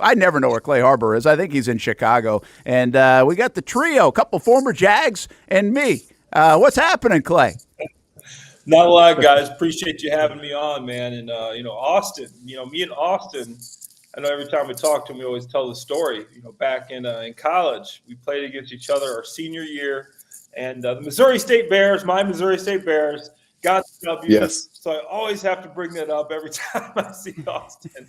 I never know where Clay Harbor is. I think he's in Chicago. And we got the trio, a couple former Jags and me. What's happening, Clay? Not a lot, guys. Appreciate you having me on, man. And, Austin, me and Austin, I know every time we talk to him, we always tell the story. Back in college, we played against each other our senior year. And the Missouri State Bears, my Missouri State Bears, got the W. Yes. So I always have to bring that up every time I see Austin.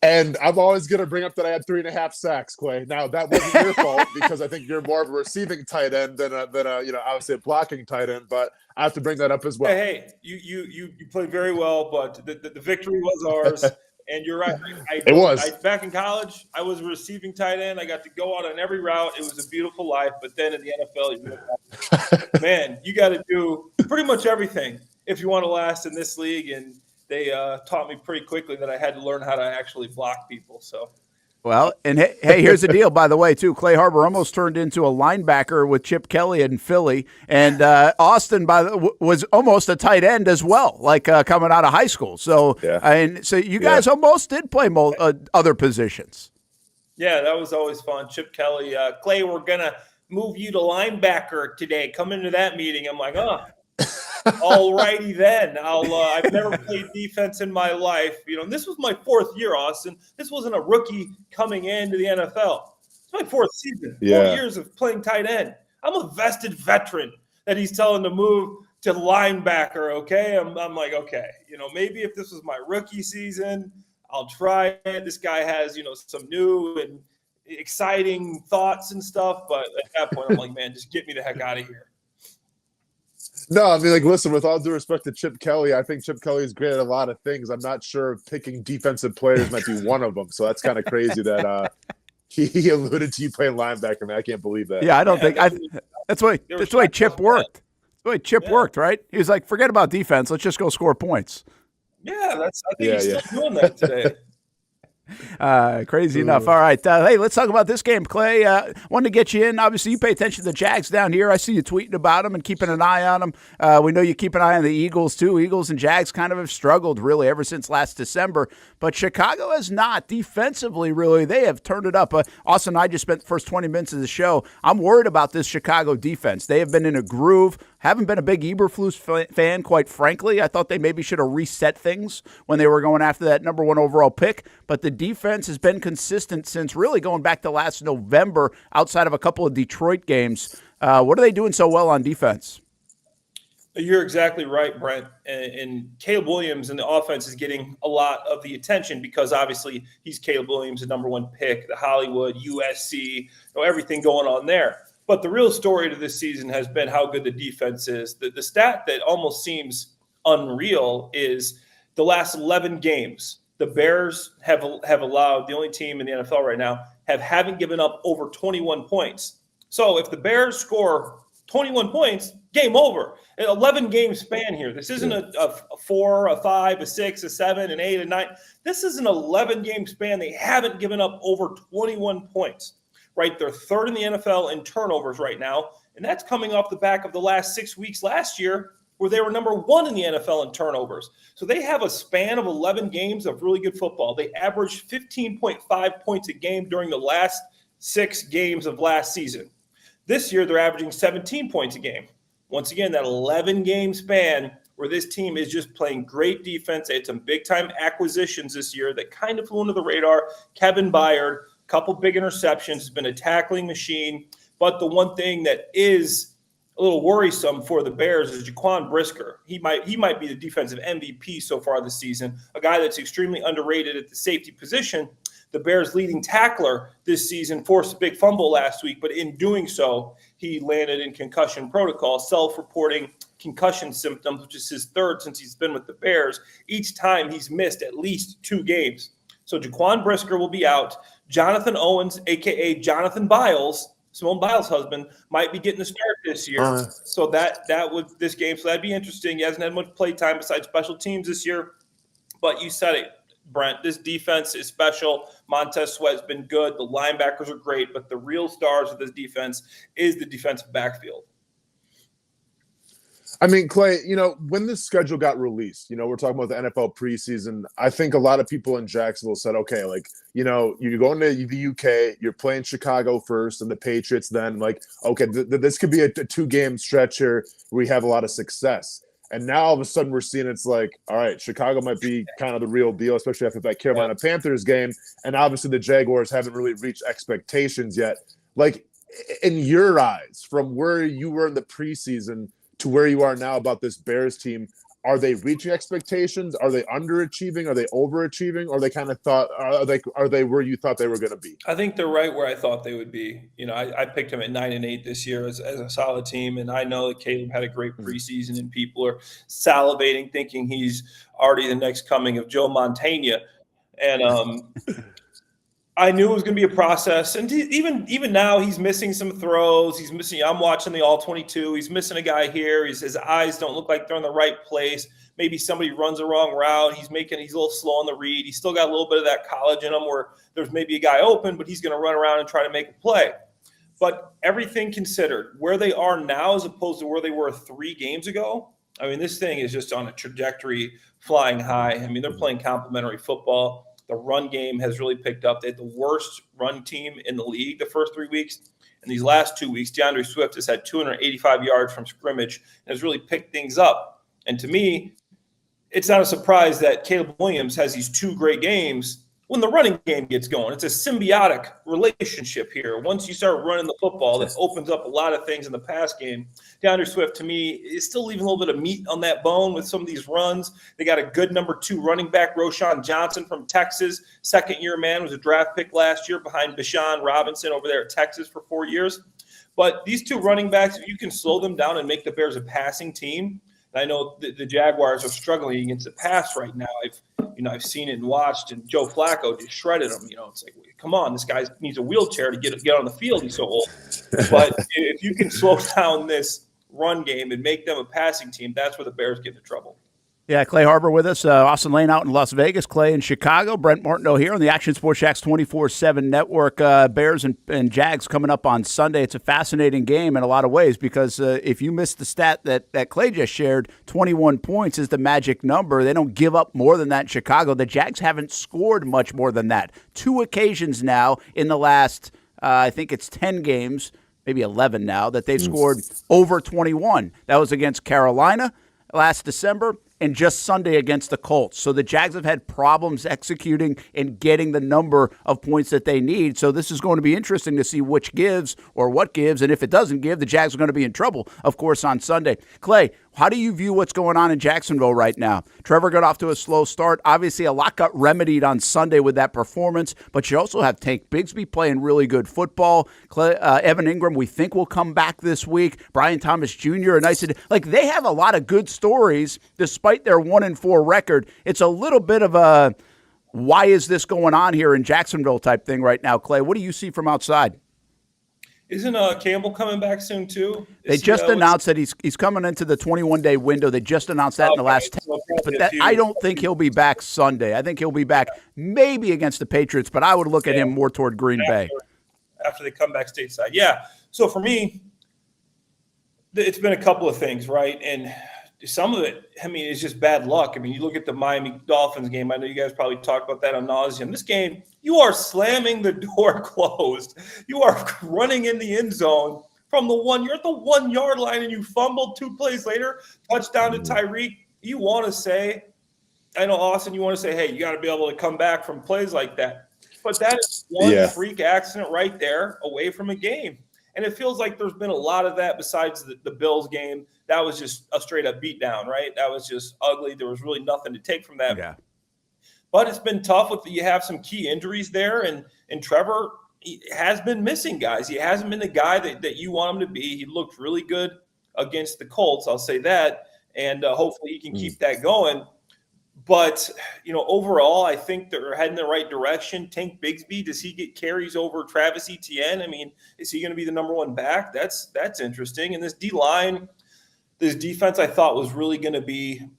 And I'm always going to bring up that I had 3.5 sacks, Clay. Now, that wasn't your fault because I think you're more of a receiving tight end than obviously a blocking tight end. But I have to bring that up as well. Hey, you played very well, but the victory was ours. And you're right. It was. Back in college, I was a receiving tight end. I got to go out on every route. It was a beautiful life. But then in the NFL, man, you got to do pretty much everything if you want to last in this league. And they taught me pretty quickly that I had to learn how to actually block people. So. Well, and hey, here's the deal, by the way, too. Clay Harbor almost turned into a linebacker with Chip Kelly in Philly, and Austin was almost a tight end as well, like coming out of high school. So, yeah. So you guys almost did play other positions. Yeah, that was always fun. Chip Kelly, Clay, we're gonna move you to linebacker today. Come into that meeting. I'm like, all righty then. I've never played defense in my life. This was my 4th year, Austin. This wasn't a rookie coming into the NFL. It's my 4th season. 4 years of playing tight end. I'm a vested veteran that he's telling to move to linebacker, okay? I'm like, okay, maybe if this was my rookie season, I'll try it. This guy has, some new and exciting thoughts and stuff. But at that point, I'm like, man, just get me the heck out of here. No, I mean, listen, with all due respect to Chip Kelly, I think Chip Kelly is great at a lot of things. I'm not sure picking defensive players might be one of them. So that's kind of crazy that he alluded to you playing linebacker, man. I can't believe that. Yeah, I don't think that's why Chip worked. That's the way Chip worked, right? He was like, forget about defense. Let's just go score points. Yeah, I think he's still doing that today. Crazy enough. All right. Hey, let's talk about this game, Clay. Wanted to get you in. Obviously, you pay attention to the Jags down here. I see you tweeting about them and keeping an eye on them. We know you keep an eye on the Eagles, too. Eagles and Jags kind of have struggled, really, ever since last December. But Chicago has not. Defensively, really, they have turned it up. Austin and I just spent the first 20 minutes of the show. I'm worried about this Chicago defense. They have been in a groove. Haven't been a big Eberflus fan, quite frankly. I thought they maybe should have reset things when they were going after that number 1 overall pick. But the defense has been consistent since really going back to last November, outside of a couple of Detroit games. What are they doing so well on defense? You're exactly right, Brent. And Caleb Williams in the offense is getting a lot of the attention because obviously he's Caleb Williams, the number 1 pick, the Hollywood, USC, everything going on there. But the real story to this season has been how good the defense is. The stat that almost seems unreal is the last 11 games. The Bears have allowed, the only team in the NFL right now, haven't given up over 21 points. So if the Bears score 21 points, game over. An 11-game span here. This isn't a 4, a 5, a 6, a 7, an 8, a 9. This is an 11-game span. They haven't given up over 21 points. Right, they're 3rd in the NFL in turnovers right now, and that's coming off the back of the last 6 weeks last year where they were number 1 in the NFL in turnovers. So they have a span of 11 games of really good football. They averaged 15.5 points a game during the last 6 games of last season. This year, they're averaging 17 points a game. Once again, that 11-game span where this team is just playing great defense. They had some big-time acquisitions this year that kind of flew under the radar. Kevin Byard, couple big interceptions, has been a tackling machine. But the one thing that is a little worrisome for the Bears is Jaquan Brisker. He might be the defensive MVP so far this season, a guy that's extremely underrated at the safety position. The Bears' leading tackler this season forced a big fumble last week, but in doing so, he landed in concussion protocol, self-reporting concussion symptoms, which is his 3rd since he's been with the Bears. Each time he's missed at least 2 games. So Jaquan Brisker will be out. Jonathan Owens, a.k.a. Jonathan Biles, Simone Biles' husband, might be getting the start this year. So that would this game. So that'd be interesting. He hasn't had much play time besides special teams this year. But you said it, Brent. This defense is special. Montez Sweat's been good. The linebackers are great. But the real stars of this defense is the defensive backfield. I mean, Clay, when this schedule got released, we're talking about the NFL preseason. I think a lot of people in Jacksonville said, okay, you're going to the UK, you're playing Chicago first and the Patriots then. Like, okay, this could be a 2-game stretch here where we have a lot of success. And now all of a sudden we're seeing it's like, all right, Chicago might be kind of the real deal, especially after that Carolina Panthers game. And obviously the Jaguars haven't really reached expectations yet. Like, in your eyes, from where you were in the preseason to where you are now about this Bears team, are they reaching expectations? Are they underachieving? Are they overachieving? Or they kind of are they where you thought they were going to be? I think they're right where I thought they would be. I picked them at 9-8 this year as a solid team, and I know that Caleb had a great preseason, and people are salivating, thinking he's already the next coming of Joe Montana. And I knew it was going to be a process, and even now he's missing some throws. He's missing. I'm watching the All-22. He's missing a guy here. His eyes don't look like they're in the right place. Maybe somebody runs the wrong route. He's a little slow on the read. He's still got a little bit of that college in him, where there's maybe a guy open, but he's going to run around and try to make a play. But everything considered, where they are now as opposed to where they were 3 games ago, I mean, this thing is just on a trajectory flying high. I mean, they're playing complementary football. The run game has really picked up. They had the worst run team in the league the first 3 weeks. And these last 2 weeks, DeAndre Swift has had 285 yards from scrimmage and has really picked things up. And to me, it's not a surprise that Caleb Williams has these 2 great games when the running game gets going. It's a symbiotic relationship here. Once you start running the football, that opens up a lot of things in the pass game. DeAndre Swift, to me, is still leaving a little bit of meat on that bone with some of these runs. They got a good number 2 running back, Roschon Johnson from Texas. Second-year man, was a draft pick last year behind Bijan Robinson over there at Texas for 4 years. But these 2 running backs, if you can slow them down and make the Bears a passing team, and I know the Jaguars are struggling against the pass right now. I've seen it and watched, and Joe Flacco just shredded him. It's like, come on, this guy needs a wheelchair to get on the field. He's so old. But if you can slow down this run game and make them a passing team, that's where the Bears get into trouble. Yeah, Clay Harbor with us. Austin Lane out in Las Vegas. Clay in Chicago. Brent Martineau here on the Action Sports Shacks 24/7 network. Bears and Jags coming up on Sunday. It's a fascinating game in a lot of ways because if you missed the stat that Clay just shared, 21 points is the magic number. They don't give up more than that in Chicago. The Jags haven't scored much more than that. 2 occasions now in the last, I think it's 10 games, maybe 11 now, that they've scored over 21. That was against Carolina last December, and just Sunday against the Colts. So the Jags have had problems executing and getting the number of points that they need. So this is going to be interesting to see which gives or what gives. And if it doesn't give, the Jags are going to be in trouble, of course, on Sunday. Clay, how do you view what's going on in Jacksonville right now? Trevor got off to a slow start. Obviously, a lot got remedied on Sunday with that performance, but you also have Tank Bigsby playing really good football. Evan Ingram, we think, will come back this week. Brian Thomas Jr., they have a lot of good stories despite their 1-4 record. It's a little bit of a why is this going on here in Jacksonville type thing right now, Clay. What do you see from outside? Isn't Campbell coming back soon too? They just announced that he's coming into the 21-day window. They just announced that in the last 10 days. But I don't think he'll be back Sunday. I think he'll be back maybe against the Patriots, but I would look at him more toward Green Bay. After they come back stateside. Yeah. So for me, it's been a couple of things, right? And some of it, I mean, it's just bad luck. I mean, you look at the Miami Dolphins game. I know you guys probably talked about that on nauseam. This game, you are slamming the door closed. You are running in the end zone from you're at the 1 yard line and you fumbled 2 plays later, touchdown to Tyreek. You want to say, I know, Austin, you want to say, hey, you got to be able to come back from plays like that. But that is one freak accident right there away from a game. And it feels like there's been a lot of that besides the Bills game. That was just a straight-up beatdown, right? That was just ugly. There was really nothing to take from that. Yeah. But it's been tough. You have some key injuries there, and Trevor has been missing guys. He hasn't been the guy that you want him to be. He looked really good against the Colts, I'll say that, and hopefully he can keep that going. But, overall, I think they're heading the right direction. Tank Bigsby, does he get carries over Travis Etienne? I mean, is he going to be the number 1 back? That's interesting. And this D-line, this defense I thought was really going to be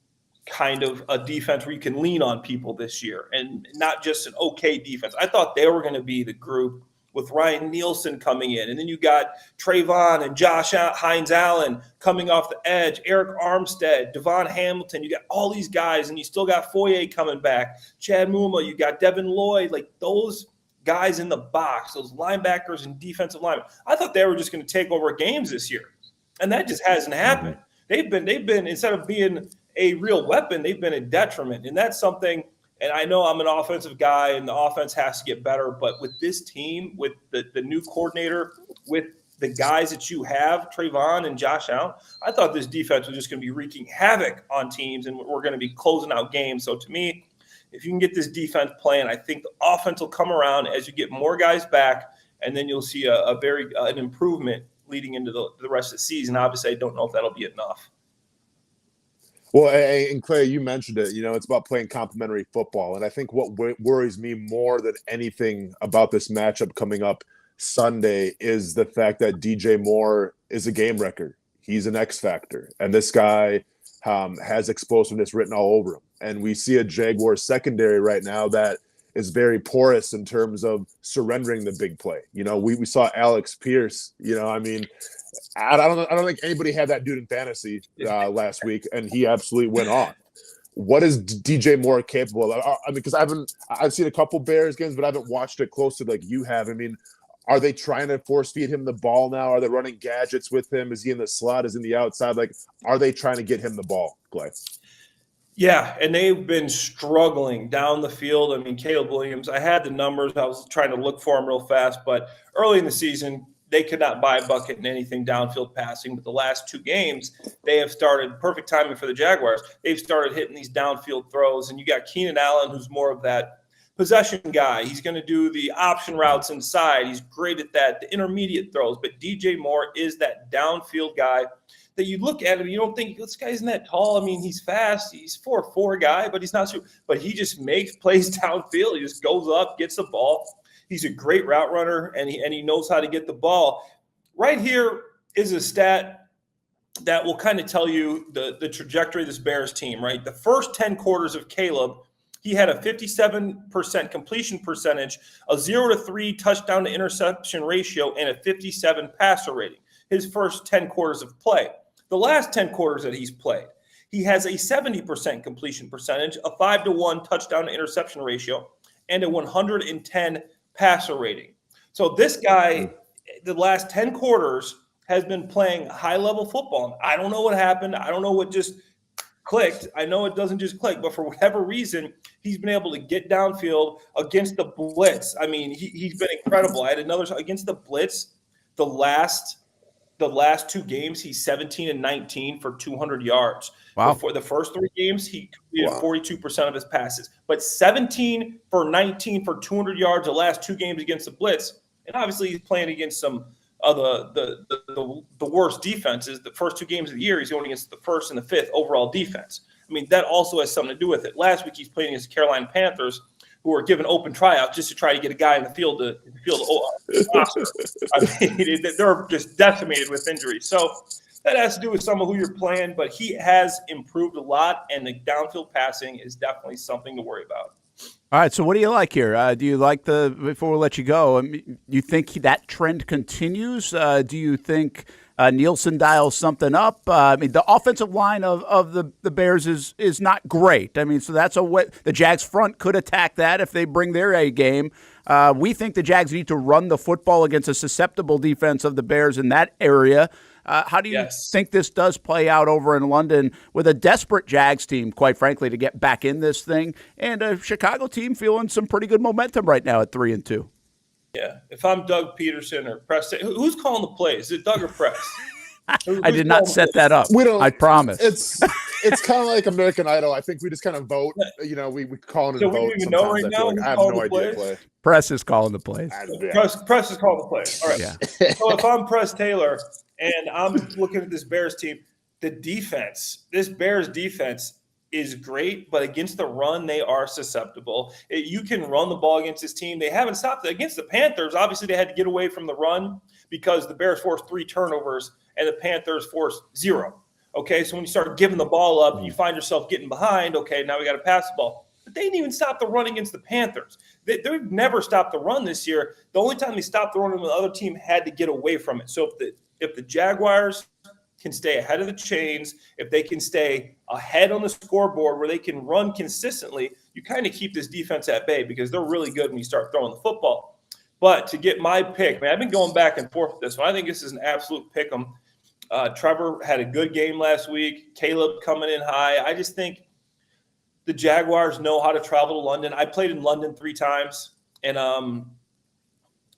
kind of a defense where you can lean on people this year and not just an okay defense. I thought they were going to be the group with Ryan Nielsen coming in. And then you got Trayvon and Josh Hines Allen coming off the edge, Eric Armstead, Devon Hamilton. You got all these guys, and you still got Foye coming back, Chad Muma, you got Devin Lloyd, like those guys in the box, those linebackers and defensive linemen. I thought they were just going to take over games this year, and that just hasn't happened. They've been instead of being a real weapon, they've been a detriment, and that's something. And I know I'm an offensive guy, and the offense has to get better. But with this team, with the new coordinator, with the guys that you have, Trayvon and Josh Allen, I thought this defense was just going to be wreaking havoc on teams, and we're going to be closing out games. So to me, if you can get this defense playing, I think the offense will come around as you get more guys back, and then you'll see an improvement leading into the rest of the season. Obviously, I don't know if that'll be enough. Well, and Clay, you mentioned it. It's about playing complementary football. And I think what worries me more than anything about this matchup coming up Sunday is the fact that DJ Moore is a game record. He's an X factor. And this guy has explosiveness written all over him. And we see a Jaguars secondary right now that is very porous in terms of surrendering the big play. We saw Alex Pierce, I don't think anybody had that dude in fantasy last week, and he absolutely went on. What is DJ Moore capable of? Because I've seen a couple Bears games, but I haven't watched it closely like you have. Are they trying to force feed him the ball now? Are they running gadgets with him? Is he in the slot? Is he in the outside? Are they trying to get him the ball, Clay? Yeah, and they've been struggling down the field. Caleb Williams, I had the numbers. I was trying to look for him real fast, but early in the season, they could not buy a bucket in anything downfield passing. But the last two games, they have started – perfect timing for the Jaguars. They've started hitting these downfield throws. And you got Keenan Allen, who's more of that possession guy. He's going to do the option routes inside. He's great at that, the intermediate throws. But DJ Moore is that downfield guy that you look at him, you don't think this guy isn't that tall. He's fast. He's 4'4" guy, but he's not super. But he just makes plays downfield. He just goes up, gets the ball. He's a great route runner, and he knows how to get the ball. Right here is a stat that will kind of tell you the trajectory of this Bears team, right? The first 10 quarters of Caleb, he had a 57% completion percentage, a 0-3 touchdown to interception ratio, and a 57 passer rating. His first 10 quarters of play. The last 10 quarters that he's played, he has a 70% completion percentage, a 5-1 touchdown to interception ratio, and a 110 passer rating. So this guy, the last 10 quarters, has been playing high-level football. I don't know what happened. I don't know what just clicked. I know it doesn't just click, but for whatever reason, he's been able to get downfield against the blitz. He's been incredible. I had another against the blitz. The last two games, he's 17-19 for 200 yards. Wow. Before the first three games, he completed 42% of his passes. But 17 for 19 for 200 yards the last two games against the blitz. And obviously he's playing against some of the worst defenses. The first two games of the year, he's going against the first and the fifth overall defense. That also has something to do with it. Last week he's playing against the Carolina Panthers, who were given open tryouts just to try to get a guy in the field to roster. They're just decimated with injuries. So that has to do with some of who you're playing, but he has improved a lot, and the downfield passing is definitely something to worry about. All right, so what do you like here? Do you like before we let you go, you think that trend continues? Do you think Nielsen dials something up? The offensive line of the Bears is not great. So that's the Jags front could attack that if they bring their A game. We think the Jags need to run the football against a susceptible defense of the Bears in that area. How do you think this does play out over in London with a desperate Jags team, quite frankly, to get back in this thing, and a Chicago team feeling some pretty good momentum right now at 3-2? Yeah, if I'm Doug Peterson or Press, who's calling the plays? Is it Doug or Press? I did not set that up. I promise. It's kind of like American Idol. I think we just kind of vote. We call it a vote. We even know right now. I have no idea. Play. Press is calling the plays. Press is calling the plays. All right. Yeah. So if I'm Press Taylor and I'm looking at this Bears team, this Bears defense is great, but against the run, they are susceptible. You can run the ball against this team. They haven't stopped it. Against the Panthers, obviously they had to get away from the run because the Bears forced 3 turnovers and the Panthers forced 0. Okay, so when you start giving the ball up, you find yourself getting behind. Okay, now we got to pass the ball. But they didn't even stop the run against the Panthers. They've never stopped the run this year. The only time they stopped the run when the other team had to get away from it. So if the Jaguars can stay ahead of the chains, if they can stay ahead on the scoreboard where they can run consistently, you kind of keep this defense at bay because they're really good when you start throwing the football. But to get my pick, man, I've been going back and forth with this one. I think this is an absolute pick 'em. Trevor had a good game last week. Caleb coming in high. I just think the Jaguars know how to travel to London. I played in London 3 times, and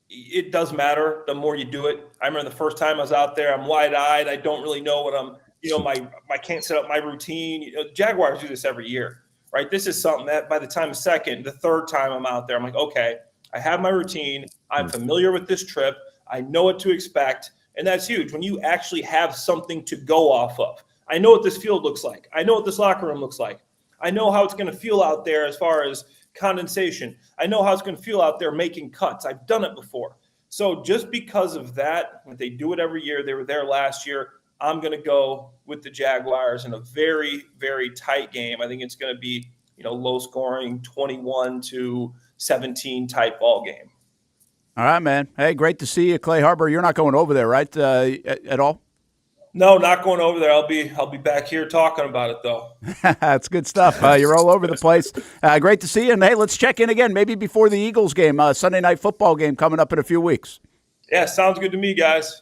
it does matter the more you do it. I remember the first time I was out there, I'm wide-eyed. I don't really know what I'm, I can't set up my routine. Jaguars do this every year, right? This is something that by the time the third time I'm out there, I'm like, okay, I have my routine. I'm familiar with this trip. I know what to expect. And that's huge when you actually have something to go off of. I know what this field looks like. I know what this locker room looks like. I know how it's going to feel out there as far as condensation. I know how it's going to feel out there making cuts. I've done it before. So just because of that, when they do it every year, they were there last year, I'm going to go with the Jaguars in a very, very tight game. I think it's going to be, low scoring, 21-17 type ball game. All right, man. Hey, great to see you, Clay Harbor. You're not going over there, right, at all? No, not going over there. I'll be back here talking about it, though. That's good stuff. You're all over the place. Great to see you. And, hey, let's check in again, maybe before the Eagles game, Sunday night football game coming up in a few weeks. Yeah, sounds good to me, guys.